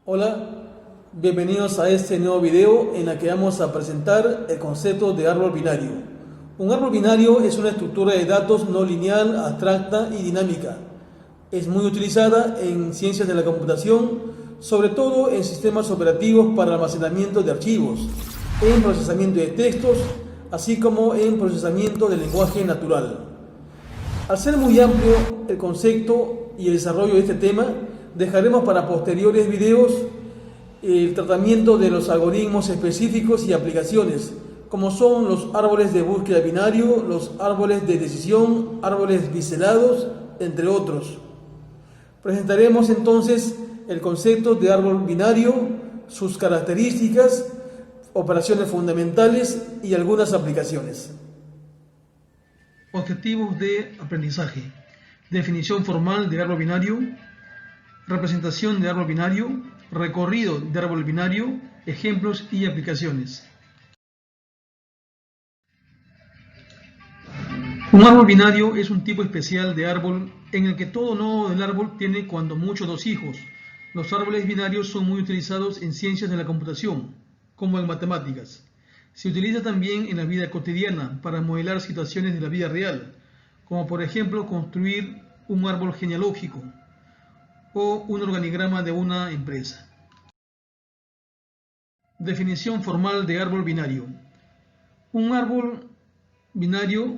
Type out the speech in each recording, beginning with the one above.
Hola, bienvenidos a este nuevo video en el que vamos a presentar el concepto de árbol binario. Un árbol binario es una estructura de datos no lineal, abstracta y dinámica. Es muy utilizada en ciencias de la computación, sobre todo en sistemas operativos para almacenamiento de archivos, en procesamiento de textos, así como en procesamiento del lenguaje natural. Al ser muy amplio el concepto y el desarrollo de este tema, dejaremos para posteriores videos el tratamiento de los algoritmos específicos y aplicaciones, como son los árboles de búsqueda binario, los árboles de decisión, árboles biselados, entre otros. Presentaremos entonces el concepto de árbol binario, sus características, operaciones fundamentales y algunas aplicaciones. Objetivos de aprendizaje. Definición formal de árbol binario. Representación de árbol binario. Recorrido de árbol binario. Ejemplos y aplicaciones. Un árbol binario es un tipo especial de árbol en el que todo nodo del árbol tiene cuando mucho dos hijos. Los árboles binarios son muy utilizados en ciencias de la computación, como en matemáticas. Se utiliza también en la vida cotidiana para modelar situaciones de la vida real, como por ejemplo construir un árbol genealógico o un organigrama de una empresa. Definición formal de árbol binario. Un árbol binario,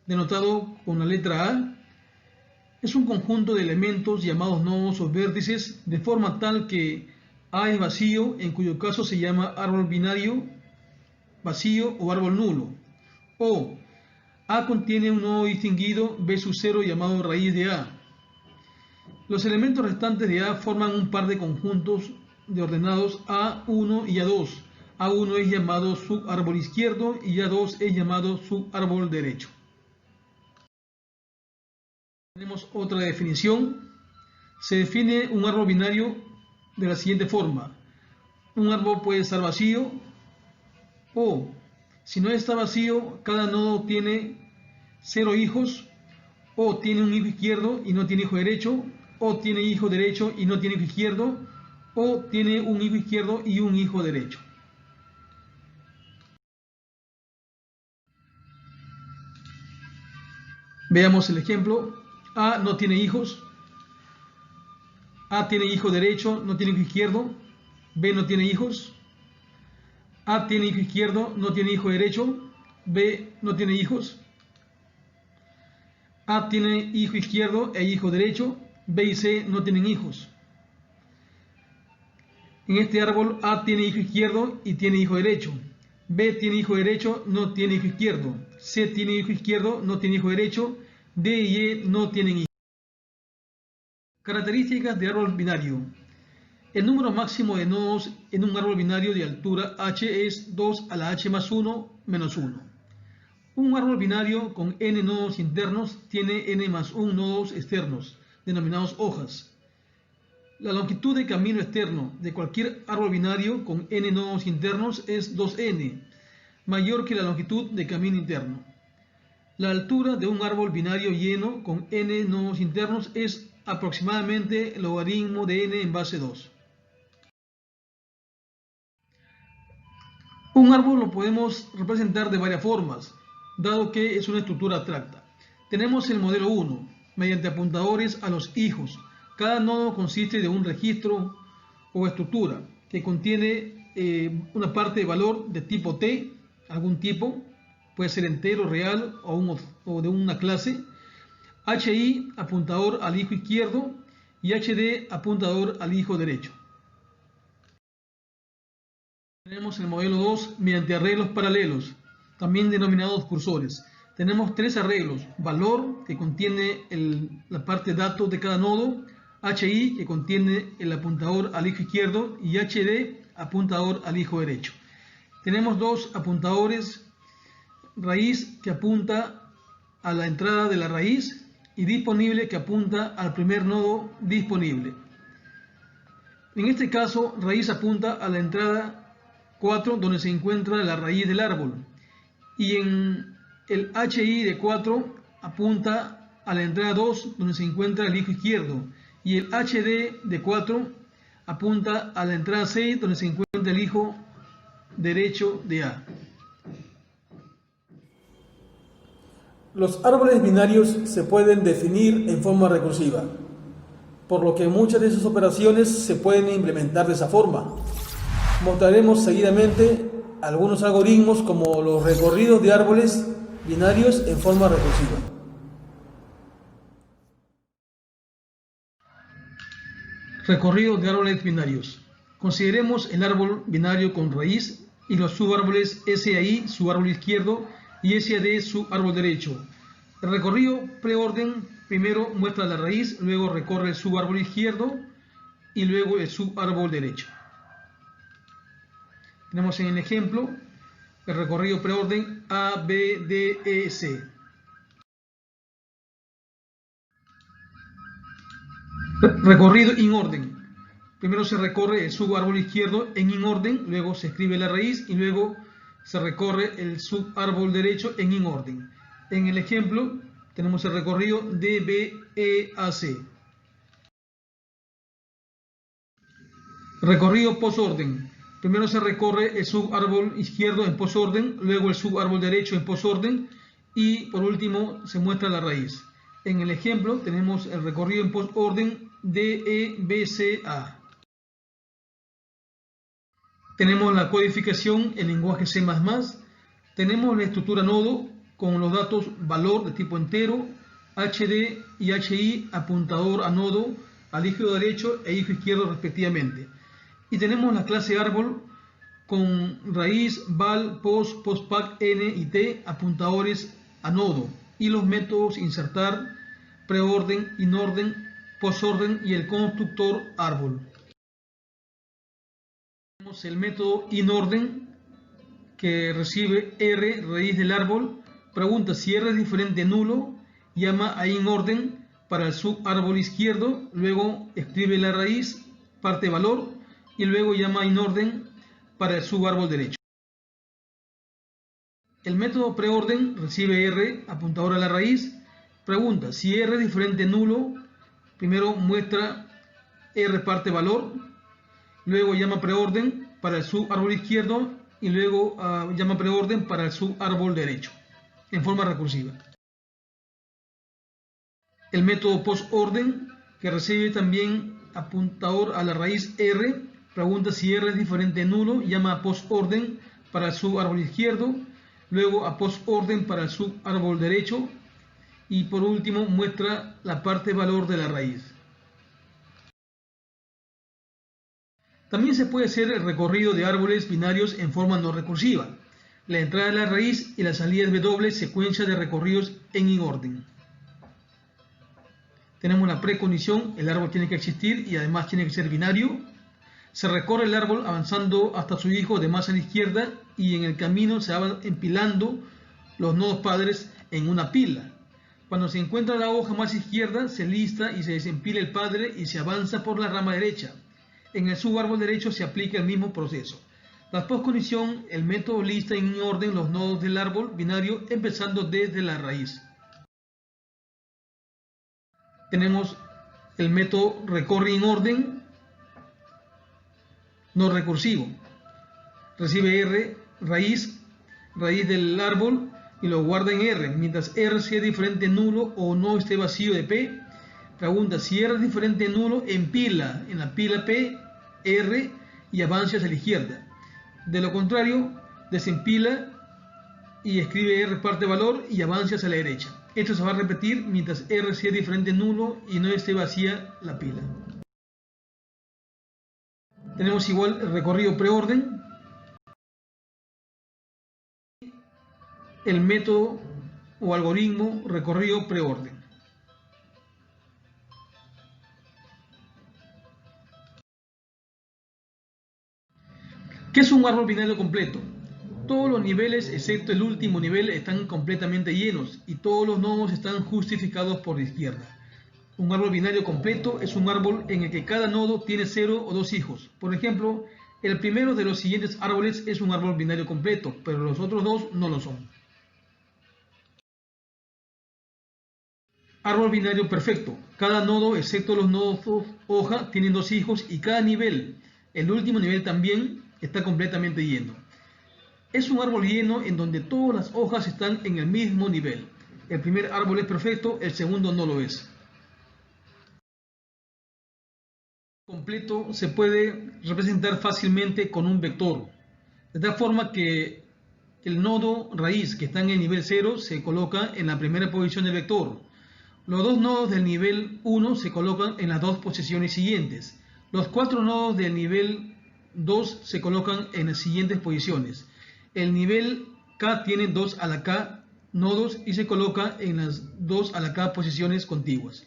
denotado con la letra A, es un conjunto de elementos llamados nodos o vértices de forma tal que A es vacío, en cuyo caso se llama árbol binario vacío o árbol nulo, o A contiene un nodo distinguido, B sub 0 llamado raíz de A. Los elementos restantes de A forman un par de conjuntos de ordenados A1 y A2. A1 es llamado subárbol izquierdo y A2 es llamado subárbol derecho. Tenemos otra definición. Se define un árbol binario de la siguiente forma. Un árbol puede estar vacío o, si no está vacío, cada nodo tiene 0 hijos, o tiene un hijo izquierdo y no tiene hijo derecho, o tiene hijo derecho y no tiene hijo izquierdo, o tiene un hijo izquierdo y un hijo derecho. Veamos el ejemplo. A no tiene hijos, A tiene hijo derecho, no tiene hijo izquierdo, B no tiene hijos, A tiene hijo izquierdo, no tiene hijo derecho, B no tiene hijos, A tiene hijo izquierdo e hijo derecho, B y C no tienen hijos. En este árbol A tiene hijo izquierdo y tiene hijo derecho, B tiene hijo derecho, no tiene hijo izquierdo, C tiene hijo izquierdo, no tiene hijo derecho, D y E no tienen hijos. Características de árbol binario. El número máximo de nodos en un árbol binario de altura h es 2 a la h más 1 menos 1. Un árbol binario con n nodos internos tiene n más 1 nodos externos, denominados hojas. La longitud de camino externo de cualquier árbol binario con n nodos internos es 2n, mayor que la longitud de camino interno. La altura de un árbol binario lleno con n nodos internos es aproximadamente el logaritmo de n en base 2. Un árbol lo podemos representar de varias formas, dado que es una estructura abstracta. Tenemos el modelo 1, mediante apuntadores a los hijos. Cada nodo consiste de un registro o estructura que contiene una parte de valor de tipo T, algún tipo, puede ser entero, real o de una clase, HI apuntador al hijo izquierdo y HD apuntador al hijo derecho. Tenemos el modelo 2 mediante arreglos paralelos, también denominados cursores. Tenemos tres arreglos: valor, que contiene la parte datos de cada nodo, HI, que contiene el apuntador al hijo izquierdo, y HD, apuntador al hijo derecho. Tenemos dos apuntadores: raíz, que apunta a la entrada de la raíz, y disponible, que apunta al primer nodo disponible. En este caso, raíz apunta a la entrada 4, donde se encuentra la raíz del árbol, y en el HI de 4 apunta a la entrada 2, donde se encuentra el hijo izquierdo, y el HD de 4 apunta a la entrada C, donde se encuentra el hijo derecho de A. Los árboles binarios se pueden definir en forma recursiva, por lo que muchas de sus operaciones se pueden implementar de esa forma. Mostraremos seguidamente algunos algoritmos como los recorridos de árboles binarios en forma recursiva. Recorrido de árboles binarios. Consideremos el árbol binario con raíz y los subárboles SAI, su árbol izquierdo, y SAD, su árbol derecho. El recorrido preorden primero muestra la raíz, luego recorre el subárbol izquierdo y luego el subárbol derecho. Tenemos en el ejemplo el recorrido preorden A, B, D, E, C. Recorrido in orden. Primero se recorre el subárbol izquierdo en in orden, luego se escribe la raíz y luego se recorre el subárbol derecho en in orden. En el ejemplo tenemos el recorrido D, B, E, A, C. Recorrido posorden. Primero se recorre el subárbol izquierdo en posorden, luego el subárbol derecho en posorden y por último se muestra la raíz. En el ejemplo tenemos el recorrido en posorden D, E, B, C, A. Tenemos la codificación en lenguaje C++, tenemos la estructura nodo con los datos valor de tipo entero, HD y HI apuntador a nodo, al hijo derecho e hijo izquierdo respectivamente. Y tenemos la clase árbol con raíz, val, post, postpack, n y t apuntadores a nodo y los métodos insertar, preorden, inorden, postorden y el constructor árbol. Tenemos el método inorden que recibe R, raíz del árbol, pregunta si R es diferente a nulo, llama a inorden para el subárbol izquierdo, luego escribe la raíz, parte valor y luego llama a inorden para el subárbol derecho. El método preorden recibe R, apuntador a la raíz, pregunta si R es diferente a nulo, primero muestra R parte valor, luego llama preorden para el subárbol izquierdo y luego llama preorden para el subárbol derecho, en forma recursiva. El método postorden, que recibe también apuntador a la raíz R, pregunta si R es diferente a nulo, llama a postorden para el subárbol izquierdo, luego a postorden para el subárbol derecho y por último muestra la parte valor de la raíz. También se puede hacer el recorrido de árboles binarios en forma no recursiva. La entrada de la raíz y la salida es doble secuencia de recorridos en inorden. Tenemos la precondición, el árbol tiene que existir y además tiene que ser binario. Se recorre el árbol avanzando hasta su hijo de más a la izquierda y en el camino se van empilando los nodos padres en una pila. Cuando se encuentra la hoja más izquierda, se lista y se desempila el padre y se avanza por la rama derecha. En el subárbol derecho se aplica el mismo proceso. La postcondición, el método lista en orden los nodos del árbol binario empezando desde la raíz. Tenemos el método recorre en orden no recursivo. Recibe R, raíz del árbol y lo guarda en R, mientras R sea diferente nulo o no esté vacío de P. Pregunta si R es diferente nulo, empila en la pila P, R y avanza hacia la izquierda. De lo contrario, desempila y escribe R parte valor y avanza hacia la derecha. Esto se va a repetir mientras R sea diferente nulo y no esté vacía la pila. Tenemos igual el recorrido preorden, el método o algoritmo recorrido preorden. ¿Qué es un árbol binario completo? Todos los niveles excepto el último nivel están completamente llenos y todos los nodos están justificados por la izquierda. Un árbol binario completo es un árbol en el que cada nodo tiene 0 o 2 hijos. Por ejemplo, el primero de los siguientes árboles es un árbol binario completo, pero los otros dos no lo son. Árbol binario perfecto. Cada nodo, excepto los nodos hoja, tienen 2 hijos y cada nivel, el último nivel también, está completamente lleno. Es un árbol lleno en donde todas las hojas están en el mismo nivel. El primer árbol es perfecto, el segundo no lo es. Completo se puede representar fácilmente con un vector, de tal forma que el nodo raíz que está en el nivel 0 se coloca en la primera posición del vector. Los 2 nodos del nivel 1 se colocan en las 2 posiciones siguientes. Los 4 nodos del nivel 2 se colocan en las siguientes posiciones. El nivel K tiene 2 a la K nodos y se coloca en las 2 a la K posiciones contiguas.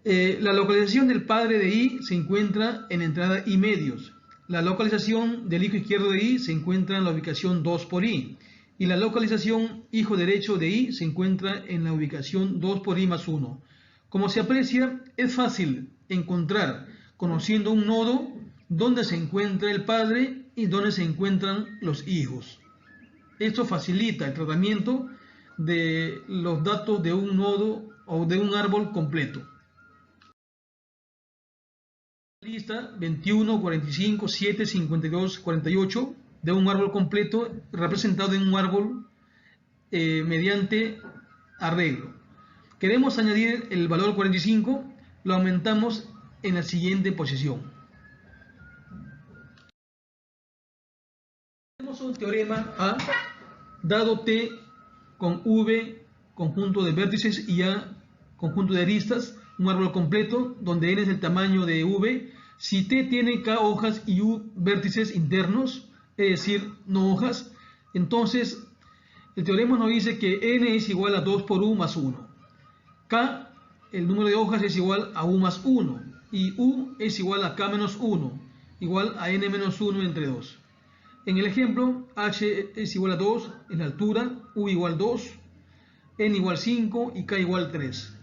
La localización del padre de I se encuentra en la entrada I medios. La localización del hijo izquierdo de I se encuentra en la ubicación 2 por I. Y la localización hijo derecho de I se encuentra en la ubicación 2 por I más 1. Como se aprecia, es fácil encontrar, conociendo un nodo, dónde se encuentra el padre y dónde se encuentran los hijos. Esto facilita el tratamiento de los datos de un nodo o de un árbol completo. Lista 21, 45, 7, 52, 48 de un árbol completo representado en un árbol mediante arreglo. Queremos añadir el valor 45, lo aumentamos en la siguiente posición. Tenemos un teorema A, dado T con V, conjunto de vértices, y A, conjunto de aristas, un árbol completo donde n es el tamaño de V. Si T tiene K hojas y U vértices internos, es decir, no hojas, entonces el teorema nos dice que n es igual a 2 por U más 1. K, el número de hojas, es igual a U más 1. Y U es igual a K menos 1, igual a n menos 1 entre 2. En el ejemplo, h es igual a 2 en la altura, u igual 2, n igual 5 y k igual 3.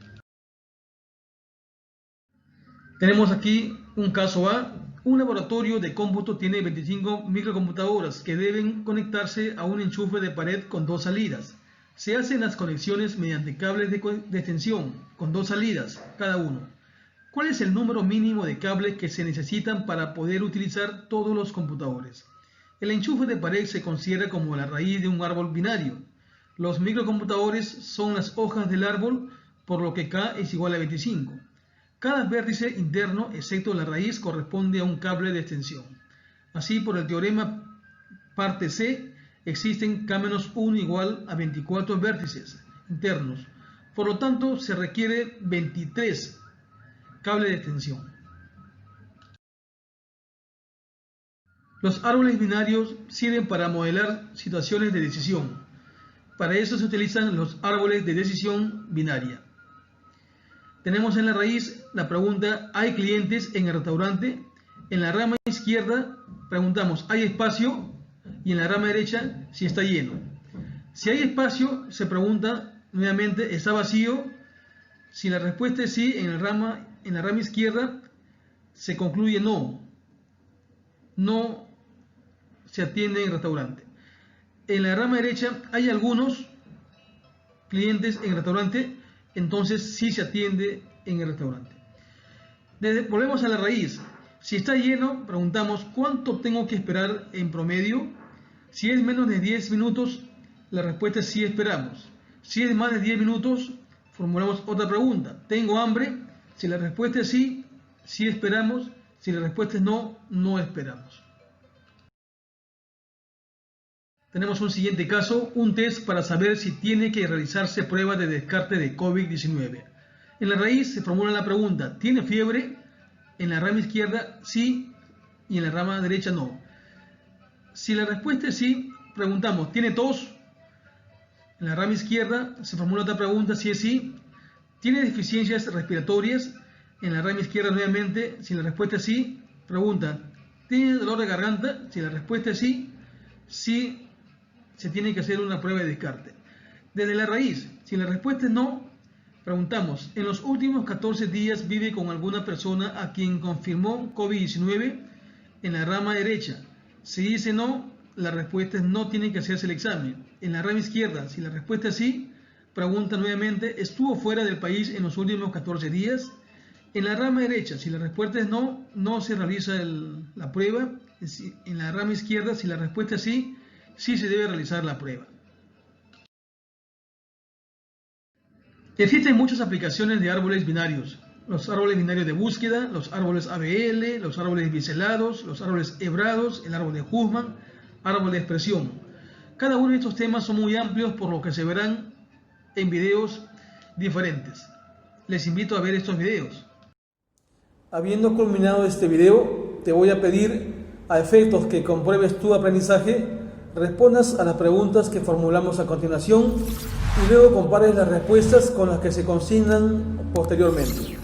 Tenemos aquí un caso A. Un laboratorio de cómputo tiene 25 microcomputadoras que deben conectarse a un enchufe de pared con 2 salidas. Se hacen las conexiones mediante cables de extensión con 2 salidas cada uno. ¿Cuál es el número mínimo de cables que se necesitan para poder utilizar todos los computadores? El enchufe de pared se considera como la raíz de un árbol binario. Los microcomputadores son las hojas del árbol, por lo que K es igual a 25. Cada vértice interno, excepto la raíz, corresponde a un cable de extensión. Así, por el teorema parte C, existen K-1 igual a 24 vértices internos. Por lo tanto, se requiere 23 cables de extensión. Los árboles binarios sirven para modelar situaciones de decisión. Para eso se utilizan los árboles de decisión binaria. Tenemos en la raíz la pregunta: ¿hay clientes en el restaurante? En la rama izquierda preguntamos: ¿hay espacio? Y en la rama derecha, si está lleno. Si hay espacio, se pregunta nuevamente: ¿está vacío? Si la respuesta es sí, en la rama izquierda se concluye no. No se atiende en el restaurante. En la rama derecha hay algunos clientes en el restaurante, entonces sí se atiende en el restaurante. Volvemos a la raíz. Si está lleno, preguntamos: ¿cuánto tengo que esperar en promedio? Si es menos de 10 minutos, la respuesta es sí esperamos. Si es más de 10 minutos, formulamos otra pregunta: ¿tengo hambre? Si la respuesta es sí, sí esperamos. Si la respuesta es no, no esperamos. Tenemos un siguiente caso, un test para saber si tiene que realizarse prueba de descarte de COVID-19. En la raíz se formula la pregunta: ¿tiene fiebre? En la rama izquierda sí y en la rama derecha no. Si la respuesta es sí, preguntamos: ¿tiene tos? En la rama izquierda se formula otra pregunta: si es sí. ¿Tiene deficiencias respiratorias? En la rama izquierda nuevamente, si la respuesta es sí, pregunta: ¿tiene dolor de garganta? Si la respuesta es sí, sí se tiene que hacer una prueba de descarte. Desde la raíz, si la respuesta es no, preguntamos: ¿en los últimos 14 días vive con alguna persona a quien confirmó COVID-19? En la rama derecha, si dice no, la respuesta es no tiene que hacerse el examen. En la rama izquierda, si la respuesta es sí, Pregunta nuevamente, ¿estuvo fuera del país en los últimos 14 días? En la rama derecha, si la respuesta es no, no se realiza la prueba. En la rama izquierda, si la respuesta es sí, sí se debe realizar la prueba. Existen muchas aplicaciones de árboles binarios. Los árboles binarios de búsqueda, los árboles ABL, los árboles biselados, los árboles hebrados, el árbol de Huffman, árbol de expresión. Cada uno de estos temas son muy amplios, por lo que se verán en videos diferentes. Les invito a ver estos videos. Habiendo culminado este video, te voy a pedir, a efectos que compruebes tu aprendizaje, respondas a las preguntas que formulamos a continuación y luego compares las respuestas con las que se consignan posteriormente.